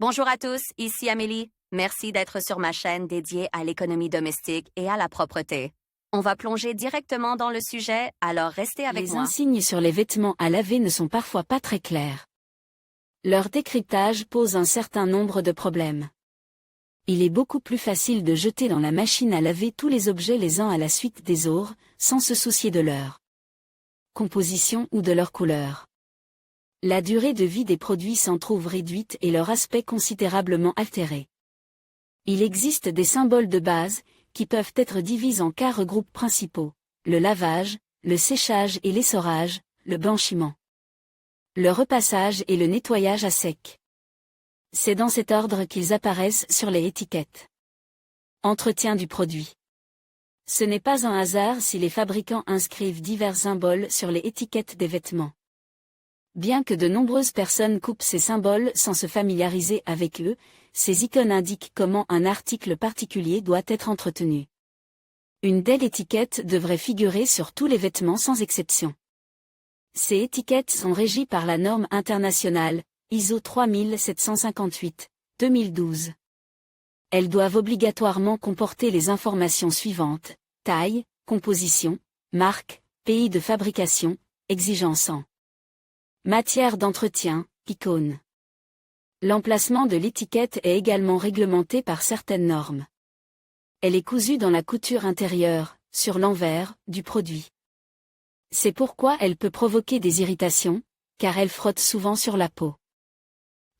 Bonjour à tous, ici Amélie. Merci d'être sur ma chaîne dédiée à l'économie domestique et à la propreté. On va plonger directement dans le sujet, alors restez avec Les moi. insignes sur les vêtements à laver ne sont parfois pas très clairs. Leur décryptage pose un certain nombre de problèmes. Il est beaucoup plus facile de jeter dans la machine à laver tous les objets les uns à la suite des autres, sans se soucier de leur composition ou de leur couleur. La durée de vie des produits s'en trouve réduite et leur aspect considérablement altéré. Il existe des symboles de base, qui peuvent être divisés en 4 groupes principaux: le lavage, le séchage et l'essorage, le blanchiment, le repassage et le nettoyage à sec. C'est dans cet ordre qu'ils apparaissent sur les étiquettes. Entretien du produit. Ce n'est pas un hasard si les fabricants inscrivent divers symboles sur les étiquettes des vêtements. Bien que de nombreuses personnes coupent ces symboles sans se familiariser avec eux, ces icônes indiquent comment un article particulier doit être entretenu. Une telle étiquette devrait figurer sur tous les vêtements sans exception. Ces étiquettes sont régies par la norme internationale, ISO 3758-2012. Elles doivent obligatoirement comporter les informations suivantes: taille, composition, marque, pays de fabrication, exigences en matière d'entretien, icône. L'emplacement de l'étiquette est également réglementé par certaines normes. Elle est cousue dans la couture intérieure, sur l'envers, du produit. C'est pourquoi elle peut provoquer des irritations, car elle frotte souvent sur la peau.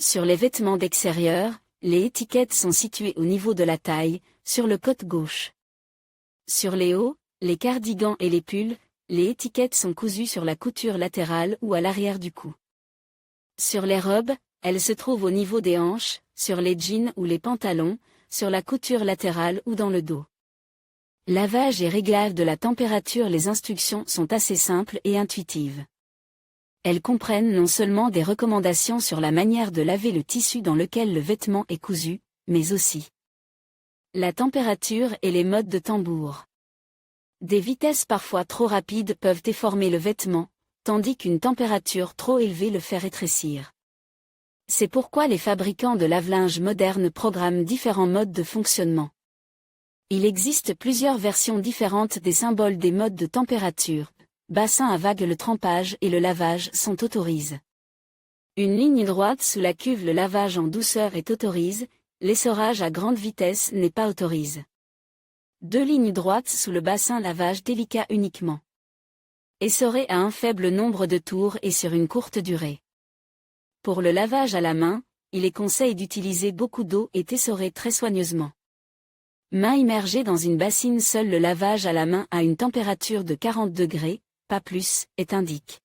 Sur les vêtements d'extérieur, les étiquettes sont situées au niveau de la taille, sur le côté gauche. Sur les hauts, les cardigans et les pulls, les étiquettes sont cousues sur la couture latérale ou à l'arrière du cou. Sur les robes, elles se trouvent au niveau des hanches, sur les jeans ou les pantalons, sur la couture latérale ou dans le dos. Lavage et réglage de la température. Les instructions sont assez simples et intuitives. Elles comprennent non seulement des recommandations sur la manière de laver le tissu dans lequel le vêtement est cousu, mais aussi la température et les modes de tambour. Des vitesses parfois trop rapides peuvent déformer le vêtement, tandis qu'une température trop élevée le fait rétrécir. C'est pourquoi les fabricants de lave-linge modernes programment différents modes de fonctionnement. Il existe plusieurs versions différentes des symboles des modes de température. Bassin à vague, le trempage et le lavage sont autorisés. Une ligne droite sous la cuve, le lavage en douceur est autorisé, l'essorage à grande vitesse n'est pas autorisé. 2 lignes droites sous le bassin, lavage délicat uniquement. Essoré à un faible nombre de tours et sur une courte durée. Pour le lavage à la main, il est conseillé d'utiliser beaucoup d'eau et essorer très soigneusement. Main immergée dans une bassine, seul le lavage à la main à une température de 40 degrés, pas plus, est indiqué.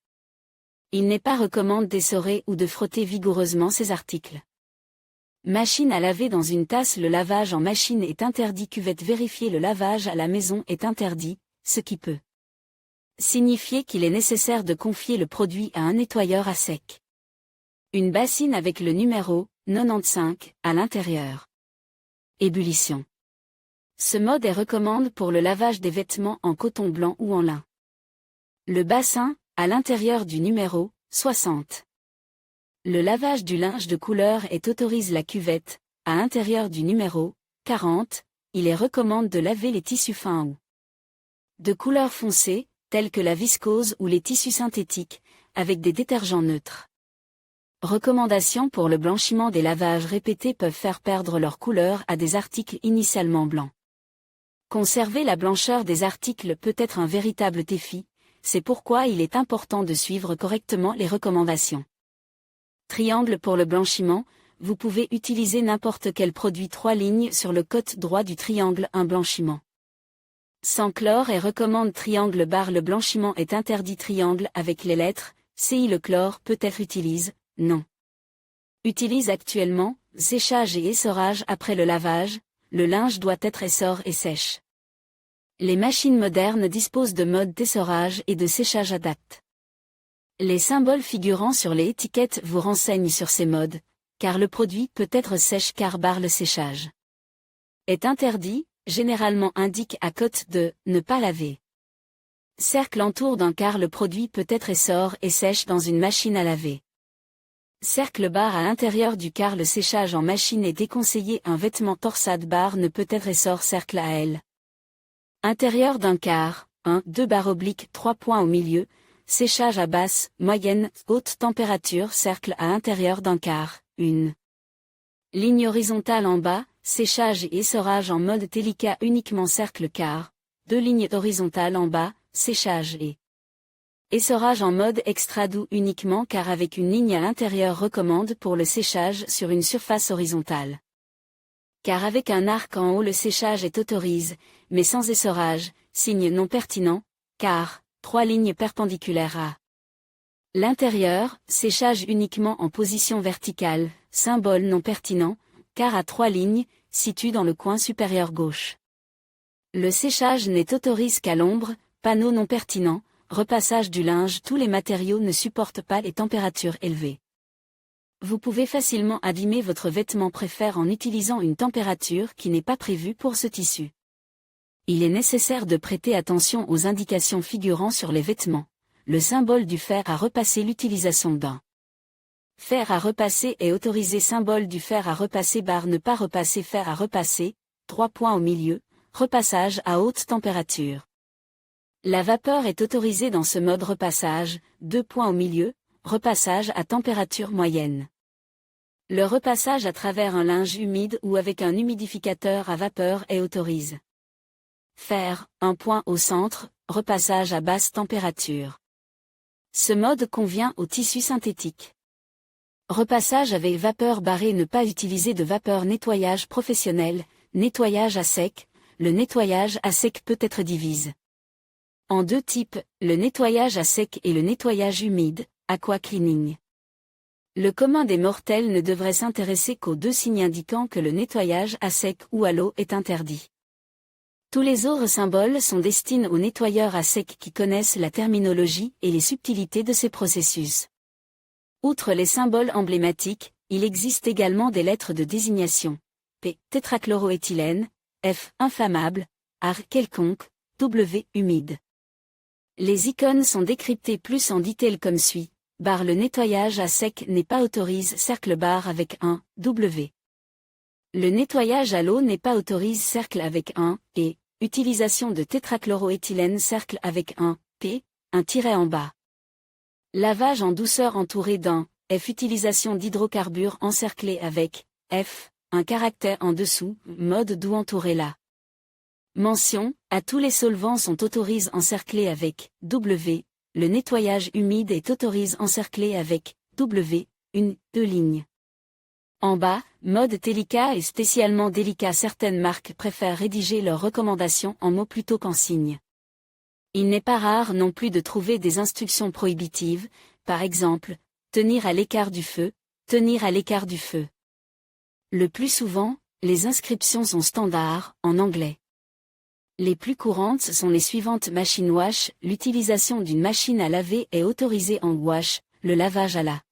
Il n'est pas recommandé d'essorer ou de frotter vigoureusement ces articles. Machine à laver dans une tasse, le lavage en machine est interdit. Cuvette vérifiée, le lavage à la maison est interdit, ce qui peut signifier qu'il est nécessaire de confier le produit à un nettoyeur à sec. Une bassine avec le numéro 95 à l'intérieur. Ébullition. Ce mode est recommandé pour le lavage des vêtements en coton blanc ou en lin. Le bassin, à l'intérieur du numéro 60. Le lavage du linge de couleur est autorisé. La cuvette, à l'intérieur du numéro 40, il est recommandé de laver les tissus fins ou de couleur foncée, tels que la viscose ou les tissus synthétiques, avec des détergents neutres. Recommandations pour le blanchiment. Des lavages répétés peuvent faire perdre leur couleur à des articles initialement blancs. Conserver la blancheur des articles peut être un véritable défi, c'est pourquoi il est important de suivre correctement les recommandations. Triangle pour le blanchiment, vous pouvez utiliser n'importe quel produit. 3 lignes sur le côté droit du triangle, un blanchiment sans chlore est recommandé. Triangle barre, le blanchiment est interdit. Triangle avec les lettres CI, le chlore peut être utilisé, non. Utilise actuellement, séchage et essorage. Après le lavage, le linge doit être essor et sèche. Les machines modernes disposent de modes d'essorage et de séchage adaptés. Les symboles figurant sur les étiquettes vous renseignent sur ces modes, car le produit peut être sèche car barre le séchage est interdit, généralement indique à côté de « ne pas laver ». Cercle entoure d'un car le produit peut être essor et sèche dans une machine à laver. Cercle barre à l'intérieur du car. Le séchage en machine est déconseillé. Un vêtement torsade barre ne peut être essor cercle à L. Intérieur d'un car, 1, 2 barres obliques 3 points au milieu, séchage à basse, moyenne, haute température cercle à intérieur d'un car, 1. Ligne horizontale en bas, séchage et essorage en mode délicat uniquement cercle car, 2 lignes horizontales en bas, séchage et essorage en mode extra doux uniquement car avec une ligne à l'intérieur recommande pour le séchage sur une surface horizontale. Car avec un arc en haut le séchage est autorisé, mais sans essorage, signe non pertinent, car, 3 lignes perpendiculaires à l'intérieur, séchage uniquement en position verticale, symbole non pertinent, car à 3 lignes, situé dans le coin supérieur gauche. Le séchage n'est autorisé qu'à l'ombre, panneau non pertinent, repassage du linge. Tous les matériaux ne supportent pas les températures élevées. Vous pouvez facilement abîmer votre vêtement préféré en utilisant une température qui n'est pas prévue pour ce tissu. Il est nécessaire de prêter attention aux indications figurant sur les vêtements. Le symbole du fer à repasser. L'utilisation d'un fer à repasser est autorisé. Symbole du fer à repasser barre ne pas repasser. Fer à repasser, 3 points au milieu, repassage à haute température. La vapeur est autorisée dans ce mode repassage, 2 points au milieu, repassage à température moyenne. Le repassage à travers un linge humide ou avec un humidificateur à vapeur est autorisé. Fer, 1 point au centre, repassage à basse température. Ce mode convient au tissu synthétique. Repassage avec vapeur barrée. Ne pas utiliser de vapeur. Nettoyage professionnel, nettoyage à sec. Le nettoyage à sec peut être divisé en 2 types, le nettoyage à sec et le nettoyage humide, aqua cleaning. Le commun des mortels ne devrait s'intéresser qu'aux 2 signes indiquant que le nettoyage à sec ou à l'eau est interdit. Tous les autres symboles sont destinés aux nettoyeurs à sec qui connaissent la terminologie et les subtilités de ces processus. Outre les symboles emblématiques, il existe également des lettres de désignation. P. Tétrachloroéthylène, F. Inflammable, R. Quelconque, W. Humide. Les icônes sont décryptées plus en détail comme suit. Barre le nettoyage à sec n'est pas autorisé. Cercle barre avec un W. Le nettoyage à l'eau n'est pas autorisé. Cercle avec un et utilisation de tétrachloroéthylène. Cercle avec un P, un tiret en bas. Lavage en douceur entouré d'un F. Utilisation d'hydrocarbures encerclé avec F, un caractère en dessous, mode doux entouré là. Mention, à tous les solvants sont autorisés encerclés avec W, le nettoyage humide est autorisé encerclé avec W, 2 lignes. En bas, mode délicat et spécialement délicat. Certaines marques préfèrent rédiger leurs recommandations en mots plutôt qu'en signes. Il n'est pas rare non plus de trouver des instructions prohibitives, par exemple, tenir à l'écart du feu, tenir à l'écart du feu. Le plus souvent, les inscriptions sont standards, en anglais. Les plus courantes sont les suivantes. Machine wash, l'utilisation d'une machine à laver est autorisée en wash, le lavage à la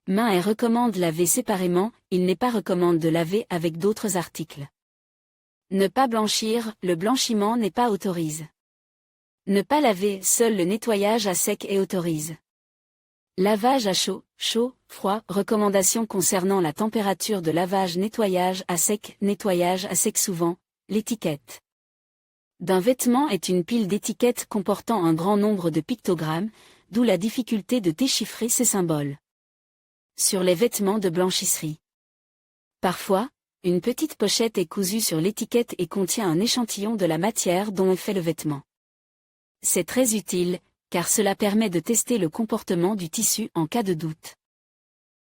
main est recommande laver séparément, il n'est pas recommande de laver avec d'autres articles. Ne pas blanchir, le blanchiment n'est pas autorisé. Ne pas laver, seul le nettoyage à sec est autorisé. Lavage à chaud, chaud, froid, recommandations concernant la température de lavage. Nettoyage à sec souvent, l'étiquette d'un vêtement est une pile d'étiquettes comportant un grand nombre de pictogrammes, d'où la difficulté de déchiffrer ces symboles. Sur les vêtements de blanchisserie. Parfois, une petite pochette est cousue sur l'étiquette et contient un échantillon de la matière dont est fait le vêtement. C'est très utile, car cela permet de tester le comportement du tissu en cas de doute.